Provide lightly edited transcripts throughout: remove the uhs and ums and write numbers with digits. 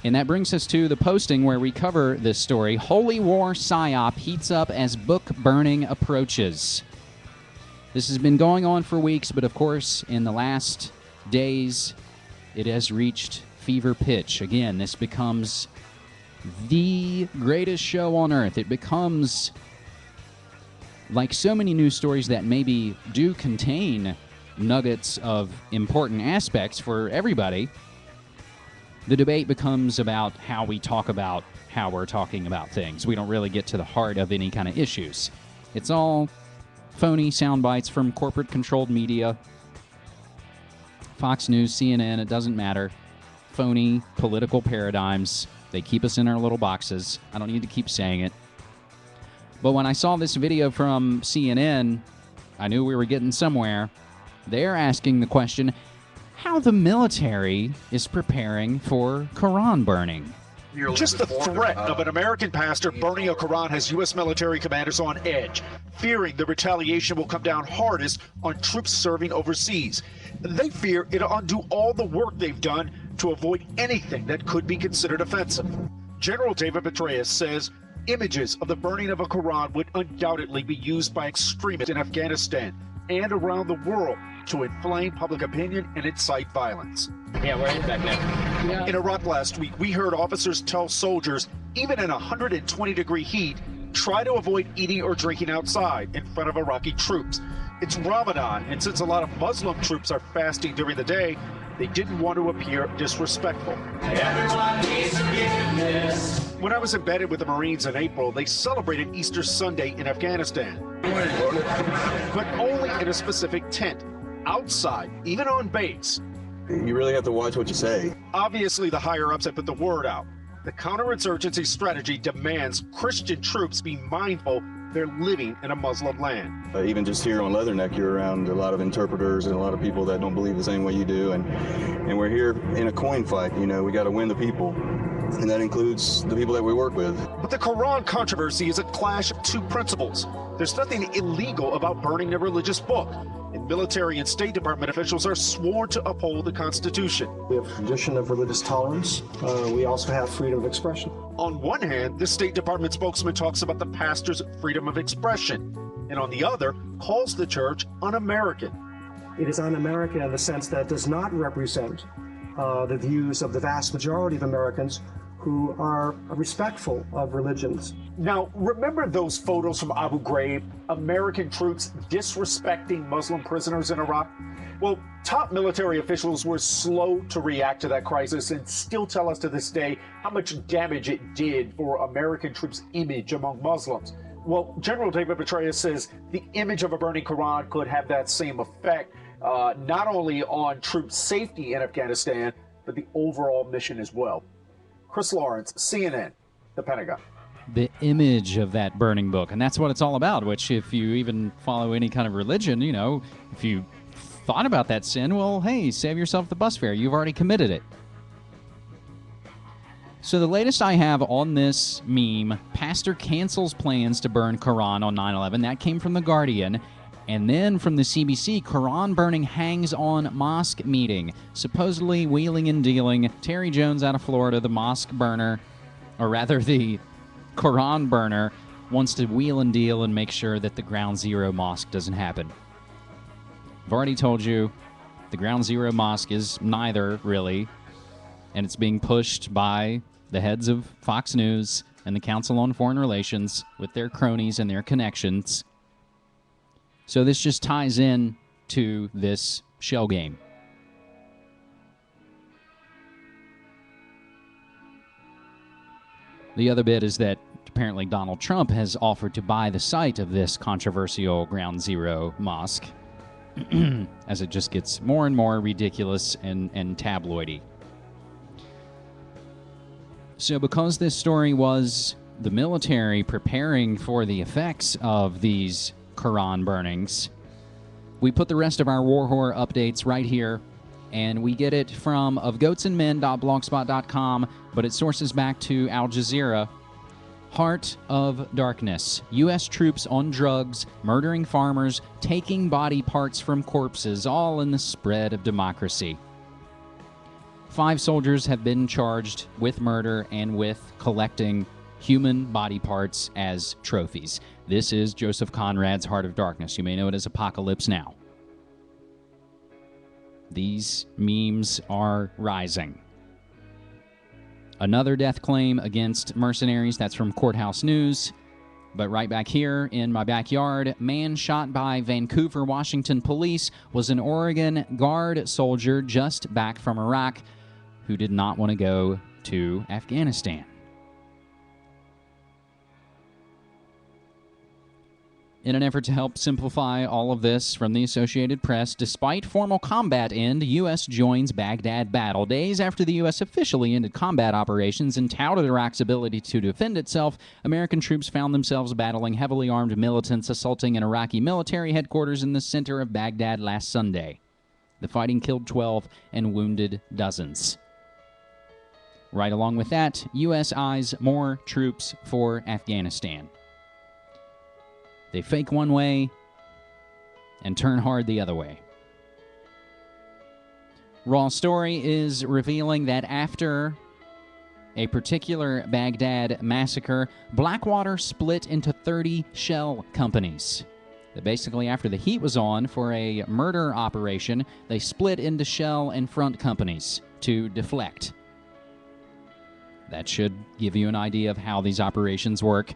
And that brings us to the posting where we cover this story. Holy War PSYOP heats up as book burning approaches. This has been going on for weeks, but of course, in the last days, it has reached fever pitch. Again, this becomes the greatest show on earth. It becomes, like so many news stories that maybe do contain nuggets of important aspects for everybody, the debate becomes about how we talk about how we're talking about things. We don't really get to the heart of any kind of issues. It's all phony sound bites from corporate-controlled media. Fox News, CNN, it doesn't matter. Phony political paradigms. They keep us in our little boxes. I don't need to keep saying it. But when I saw this video from CNN, I knew we were getting somewhere. They're asking the question, how the military is preparing for Quran burning. Just the threat of an American pastor burning a Quran has U.S. military commanders on edge, fearing the retaliation will come down hardest on troops serving overseas. They fear it'll undo all the work they've done to avoid anything that could be considered offensive. General David Petraeus says images of the burning of a Quran would undoubtedly be used by extremists in Afghanistan and around the world to inflame public opinion and incite violence. Yeah, we're in back there. Yeah. In Iraq last week, we heard officers tell soldiers, even in 120-degree heat, try to avoid eating or drinking outside in front of Iraqi troops. It's Ramadan, and since a lot of Muslim troops are fasting during the day, they didn't want to appear disrespectful. Everyone needs forgiveness. When I was embedded with the Marines in April, they celebrated Easter Sunday in Afghanistan. But only in a specific tent, outside, even on base. You really have to watch what you say. Obviously, the higher-ups have put the word out. The counterinsurgency strategy demands Christian troops be mindful they're living in a Muslim land. Even just here on Leatherneck, you're around a lot of interpreters and a lot of people that don't believe the same way you do. And we're here in a coin fight. You know, we got to win the people. And that includes the people that we work with. But the Quran controversy is a clash of two principles. There's nothing illegal about burning a religious book, and military and State Department officials are sworn to uphold the Constitution. We have a tradition of religious tolerance. We also have freedom of expression. On one hand, the State Department spokesman talks about the pastor's freedom of expression, and on the other, calls the church un-American. It is un-American in the sense that it does not represent the views of the vast majority of Americans who are respectful of religions. Now, remember those photos from Abu Ghraib, American troops disrespecting Muslim prisoners in Iraq? Well, top military officials were slow to react to that crisis and still tell us to this day how much damage it did for American troops' image among Muslims. Well, General David Petraeus says the image of a burning Quran could have that same effect, not only on troop safety in Afghanistan, but the overall mission as well. Chris Lawrence, CNN, The Pentagon. The image of that burning book, and that's what it's all about, which if you even follow any kind of religion, you know, if you thought about that sin, well, hey, save yourself the bus fare. You've already committed it. So the latest I have on this meme, pastor cancels plans to burn Quran on 9/11. That came from The Guardian. And then from the CBC, Quran burning hangs on mosque meeting. Supposedly wheeling and dealing. Terry Jones out of Florida, the mosque burner, or rather the Quran burner, wants to wheel and deal and make sure that the Ground Zero mosque doesn't happen. I've already told you, the Ground Zero mosque is neither, really. And it's being pushed by the heads of Fox News and the Council on Foreign Relations with their cronies and their connections. So this just ties in to this shell game. The other bit is that apparently Donald Trump has offered to buy the site of this controversial Ground Zero mosque as it just gets more and more ridiculous and tabloidy. So because this story was the military preparing for the effects of these Quran burnings, we put the rest of our war horror updates right here, and we get it from ofgoatsandmen.blogspot.com, but it sources back to Al Jazeera. Heart of Darkness. U.S. troops on drugs, murdering farmers, taking body parts from corpses, all in the spread of democracy. 5 soldiers have been charged with murder and with collecting human body parts as trophies. This is Joseph Conrad's Heart of Darkness. You may know it as Apocalypse Now. These memes are rising. Another death claim against mercenaries. That's from Courthouse News. But right back here in my backyard, man shot by Vancouver, Washington police was an Oregon Guard soldier just back from Iraq who did not want to go to Afghanistan. In an effort to help simplify all of this from the Associated Press, despite formal combat end, U.S. joins Baghdad battle. Days after the U.S. officially ended combat operations and touted Iraq's ability to defend itself, American troops found themselves battling heavily armed militants assaulting an Iraqi military headquarters in the center of Baghdad last Sunday. The fighting killed 12 and wounded dozens. Right along with that, U.S. eyes more troops for Afghanistan. They fake one way and turn hard the other way. Raw story is revealing that after a particular Baghdad massacre, Blackwater split into 30 shell companies. That basically, after the heat was on for a murder operation, they split into shell and front companies to deflect. That should give you an idea of how these operations work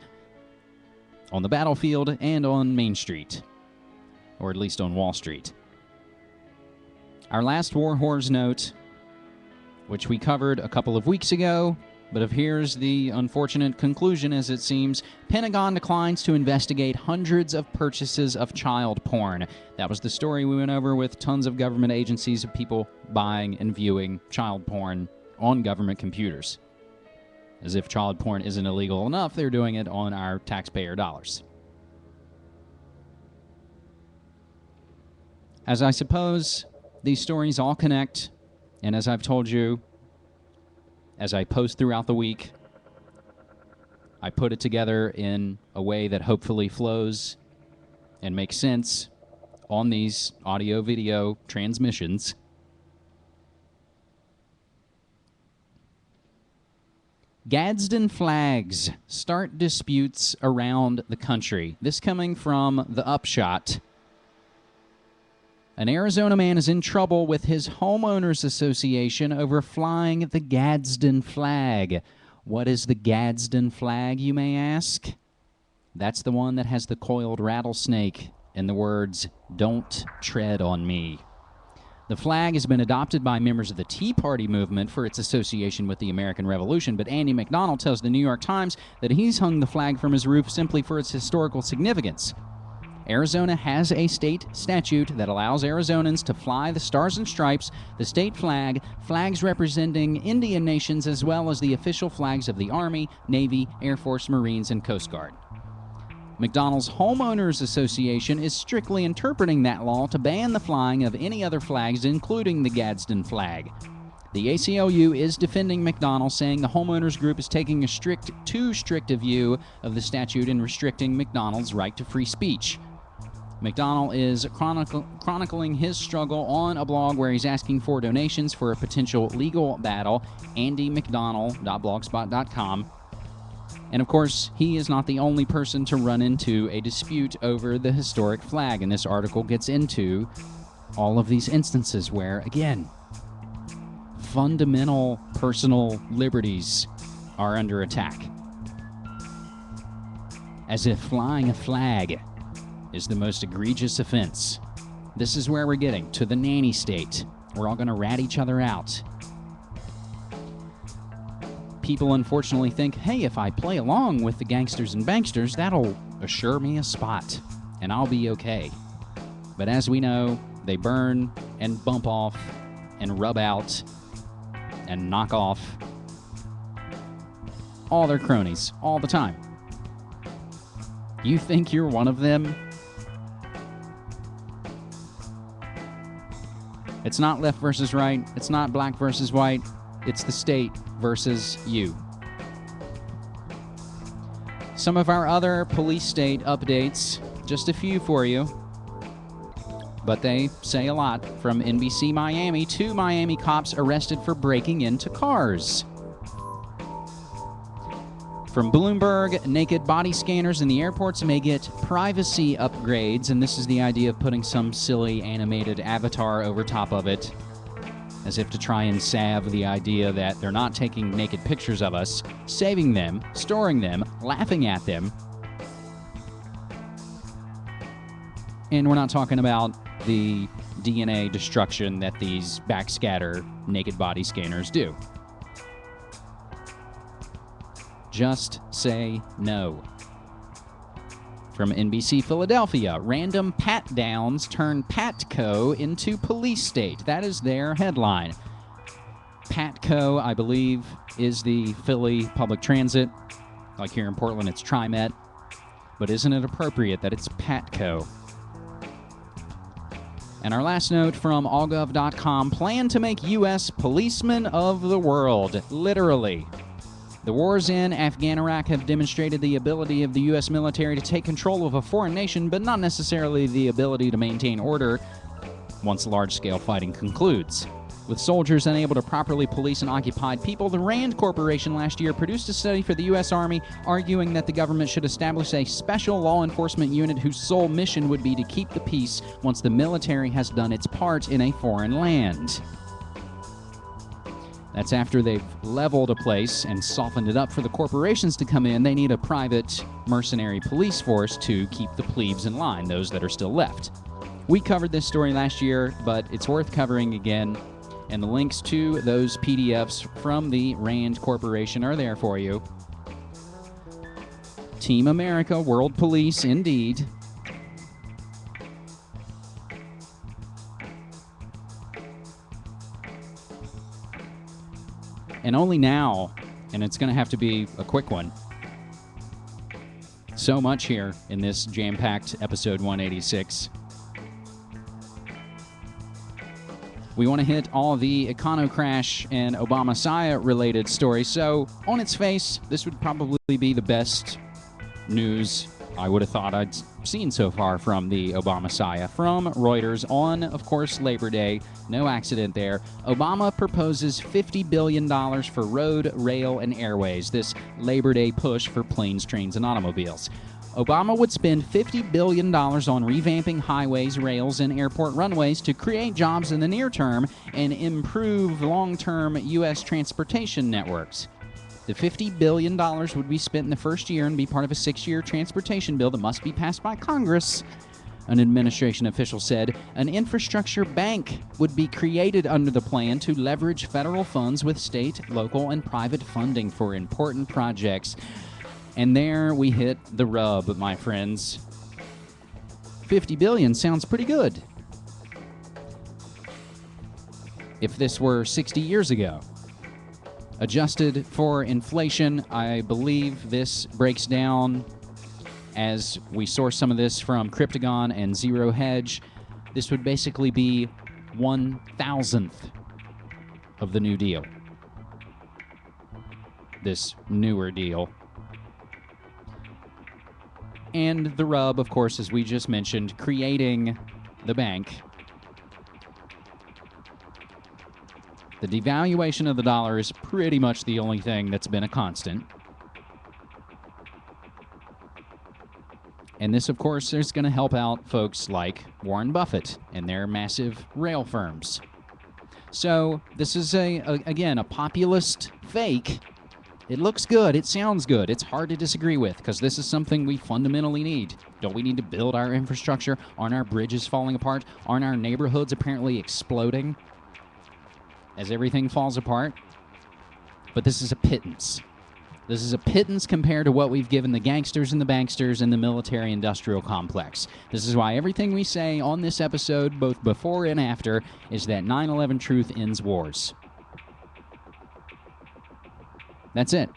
on the battlefield and on Main Street, or at least on Wall Street. Our last War Whores note, which we covered a couple of weeks ago, but here's the unfortunate conclusion as it seems. Pentagon declines to investigate hundreds of purchases of child porn. That was the story we went over with tons of government agencies of people buying and viewing child porn on government computers. As if child porn isn't illegal enough, they're doing it on our taxpayer dollars. As I suppose these stories all connect, and as I've told you, as I post throughout the week, I put it together in a way that hopefully flows and makes sense on these audio-video transmissions. Gadsden flags start disputes around the country. This coming from The Upshot. An Arizona man is in trouble with his homeowners association over flying the Gadsden flag. What is the Gadsden flag, you may ask? That's the one that has the coiled rattlesnake and the words, "Don't tread on me." The flag has been adopted by members of the Tea Party movement for its association with the American Revolution, but Andy McDonald tells the New York Times that he's hung the flag from his roof simply for its historical significance. Arizona has a state statute that allows Arizonans to fly the Stars and Stripes, the state flag, flags representing Indian nations, as well as the official flags of the Army, Navy, Air Force, Marines, and Coast Guard. McDonald's Homeowners Association is strictly interpreting that law to ban the flying of any other flags, including the Gadsden flag. The ACLU is defending McDonald, saying the homeowners group is taking too strict a view of the statute and restricting McDonald's right to free speech. McDonald is chronicling his struggle on a blog where he's asking for donations for a potential legal battle, andymcdonald.blogspot.com. And of course, he is not the only person to run into a dispute over the historic flag, and this article gets into all of these instances where, again, fundamental personal liberties are under attack. As if flying a flag is the most egregious offense. This is where we're getting to the nanny state. We're all going to rat each other out. People unfortunately think, hey, if I play along with the gangsters and banksters, that'll assure me a spot, and I'll be okay. But as we know, they burn and bump off and rub out and knock off all their cronies all the time. You think you're one of them? It's not left versus right. It's not black versus white. It's the state versus you. Some of our other police state updates, just a few for you. but they say a lot. From NBC Miami, 2 Miami cops arrested for breaking into cars. From Bloomberg, naked body scanners in the airports may get privacy upgrades, and this is the idea of putting some silly animated avatar over top of it, as if to try and salve the idea that they're not taking naked pictures of us, saving them, storing them, laughing at them. And we're not talking about the DNA destruction that these backscatter naked body scanners do. Just say no. From NBC Philadelphia, random pat-downs turn Patco into police state. That is their headline. Patco, I believe, is the Philly public transit. Like here in Portland, it's TriMet. But isn't it appropriate that it's Patco? And our last note from allgov.com, plan to make U.S. policemen of the world. Literally. The wars in Afghan Iraq have demonstrated the ability of the U.S. military to take control of a foreign nation, but not necessarily the ability to maintain order once large-scale fighting concludes. With soldiers unable to properly police an occupied people, the RAND Corporation last year produced a study for the U.S. Army arguing that the government should establish a special law enforcement unit whose sole mission would be to keep the peace once the military has done its part in a foreign land. That's after they've leveled a place and softened it up for the corporations to come in. They need a private mercenary police force to keep the plebes in line, those that are still left. We covered this story last year, but it's worth covering again. And the links to those PDFs from the RAND Corporation are there for you. Team America, World Police, indeed. And only now, and it's going to have to be a quick one. So much here in this jam-packed episode 186. We want to hit all the Econo Crash and Obama-Saya related stories. So, on its face, this would probably be the best news I would have thought I'd seen so far from the Obama-Saya. From Reuters on, of course, Labor Day. No accident there. Obama proposes $50 billion for road, rail, and airways. This Labor Day push for planes, trains, and automobiles. Obama would spend $50 billion on revamping highways, rails, and airport runways to create jobs in the near term and improve long-term U.S. transportation networks. The $50 billion would be spent in the first year and be part of a 6-year transportation bill that must be passed by Congress. An administration official said an infrastructure bank would be created under the plan to leverage federal funds with state, local, and private funding for important projects. And there we hit the rub, my friends. $50 billion sounds pretty good. If this were 60 years ago. Adjusted for inflation, I believe this breaks down, as we source some of this from Cryptagon and Zero Hedge, this would basically be 1,000th of the New Deal. This newer deal. And the rub, of course, as we just mentioned, creating the bank. The devaluation of the dollar is pretty much the only thing that's been a constant. And this, of course, is going to help out folks like Warren Buffett and their massive rail firms. So this is, again, a populist fake. It looks good. It sounds good. It's hard to disagree with because this is something we fundamentally need. Don't we need to build our infrastructure? Aren't our bridges falling apart? Aren't our neighborhoods apparently exploding as everything falls apart? But this is a pittance. This is a pittance compared to what we've given the gangsters and the banksters and the military-industrial complex. This is why everything we say on this episode, both before and after, is that 9/11 truth ends wars. That's it.